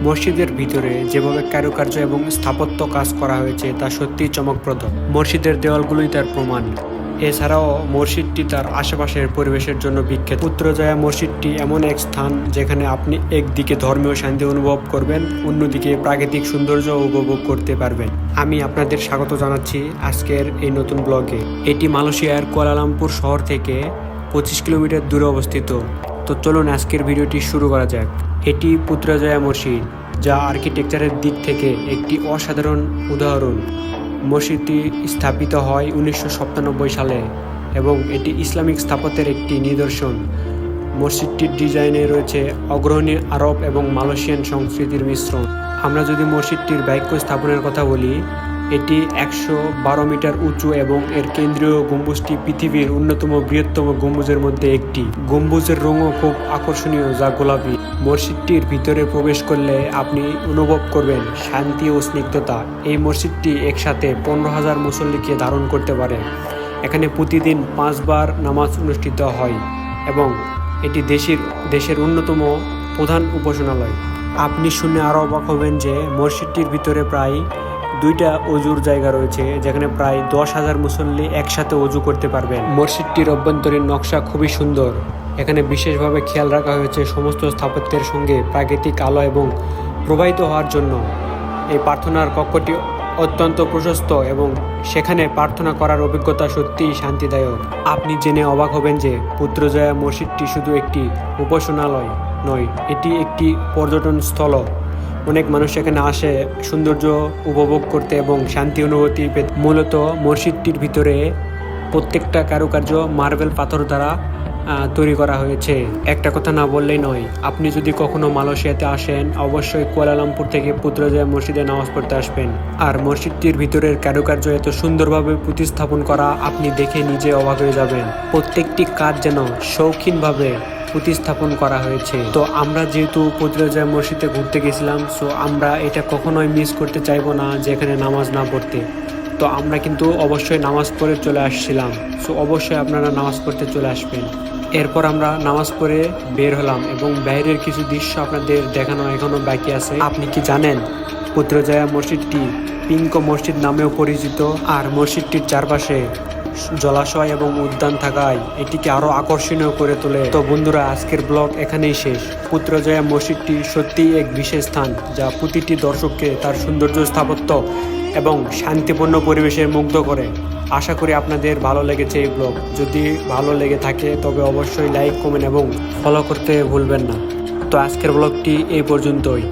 মসজিদের ভিতরে যেভাবে কারুকার্য এবং স্থাপত্য কাজ করা হয়েছে তা সত্যিই চমকপ্রদ। মসজিদের দেওয়ালগুলোই তার প্রমাণ। এছাড়াও মসজিদটি তার আশেপাশের পরিবেশের জন্য বিখ্যাত। পুত্রজয়া মসজিদটি এমন এক স্থান যেখানে আপনি একদিকে ধর্মীয় শান্তি অনুভব করবেন, অন্যদিকে প্রাকৃতিক সৌন্দর্য উপভোগ করতে পারবেন। আমি আপনাদের স্বাগত জানাচ্ছি আজকের এই নতুন ব্লগে। এটি মালয়েশিয়ার কুয়ালালামপুর শহর থেকে 25 কিলোমিটার দূরে অবস্থিত। তো চলুন আজকের ভিডিওটি শুরু করা যাক। এটি পুত্রজয়া মসজিদ, যা আর্কিটেকচারের দিক থেকে একটি অসাধারণ উদাহরণ। মসজিদটি স্থাপিত হয় 1997 সালে এবং এটি ইসলামিক স্থাপত্যের একটি নিদর্শন। মসজিদটির ডিজাইনে রয়েছে অগ্রণী আরব এবং মালয়েশিয়ান সংস্কৃতির মিশ্রণ। আমরা যদি মসজিদটির বাক্য স্থাপনের কথা বলি, এটি 112 মিটার উঁচু এবং এর কেন্দ্রীয় গম্বুজটি পৃথিবীর অন্যতম বৃহত্তম গম্বুজের মধ্যে একটি। গম্বুজের রঙও খুব আকর্ষণীয়, যা গোলাপি। মসজিদটির ভিতরে প্রবেশ করলে আপনি অনুভব করবেন শান্তি ও স্নিগ্ধতা। এই মসজিদটি একসাথে 15,000 মুসল্লিকে ধারণ করতে পারে। এখানে প্রতিদিন 5 বার নামাজ অনুষ্ঠিত হয় এবং এটি দেশের অন্যতম প্রধান উপাসনালয়। আপনি শুনে আরও অবাক হবেন যে মসজিদটির ভিতরে প্রায় 2টা অজুর জায়গা রয়েছে, যেখানে প্রায় 10,000 মুসল্লি একসাথে অজু করতে পারবেন। মসজিদটির অভ্যন্তরীণ নকশা খুবই সুন্দর। এখানে বিশেষভাবে খেয়াল রাখা হয়েছে সমস্ত স্থাপত্যের সঙ্গে প্রাকৃতিক আলো এবং প্রবাহিত হওয়ার জন্য। এই প্রার্থনার কক্ষটি অত্যন্ত প্রশস্ত এবং সেখানে প্রার্থনা করার অভিজ্ঞতা সত্যিই শান্তিদায়ক। আপনি জেনে অবাক হবেন যে পুত্রজয়া মসজিদটি শুধু একটি উপাসনালয় নয়, এটি একটি পর্যটন স্থল। অনেক মানুষ এখানে আসে সৌন্দর্য উপভোগ করতে এবং শান্তি অনুভূতি পেতে। মূলত মসজিদটির ভিতরে প্রত্যেকটা কারুকার্য মার্বেল পাথর দ্বারা তৈরি করা হয়েছে। একটা কথা না বললেই নয়, আপনি যদি কখনো মালয়েশিয়াতে আসেন অবশ্যই কুয়ালালামপুর থেকে পুত্রজয়া মসজিদে নামাজ পড়তে আসবেন। আর মসজিদটির ভিতরের কারুকার্য এত সুন্দরভাবে প্রতিস্থাপন করা, আপনি দেখে নিজে অবাক হয়ে যাবেন। প্রত্যেকটি কাজ যেন শৌখিনভাবে প্রতিস্থাপন করা হয়েছে। তো আমরা যেহেতু পুত্রজয়া মসজিদে ঘুরতে গেছিলাম, সো আমরা এটা কখনোই মিস করতে চাইবো না যে এখানে নামাজ না পড়তে। তো আমরা কিন্তু অবশ্যই নামাজ পড়ে চলে আসছিলাম। সো অবশ্যই আপনারা নামাজ পড়তে চলে আসবেন। এরপর আমরা নামাজ পড়ে বের হলাম এবং বাইরের কিছু দৃশ্য আপনাদের দেখানো এখনো বাকি আছে। আপনি কি জানেন পুত্রজয়া মসজিদটি পিঙ্ক মসজিদ নামেও পরিচিত? আর মসজিদটির চারপাশে জলাশয় এবং উদ্যান থাকায় এটিকে আরো আকর্ষণীয় করে তোলে। তো বন্ধুরা, আজকের ব্লগ এখানেই শেষ। পুত্রজয়া মসজিদটি সত্যিই এক বিশেষ স্থান, যা প্রতিটি দর্শককে তার সৌন্দর্য, স্থাপত্য এবং শান্তিপূর্ণ পরিবেশে মুগ্ধ করে। আশা করি আপনাদের ভালো লেগেছে এই ব্লগ। যদি ভালো লেগে থাকে তবে অবশ্যই লাইক, কমেন্ট এবং ফলো করতে ভুলবেন না। তো আজকের ব্লগটি এই পর্যন্তই।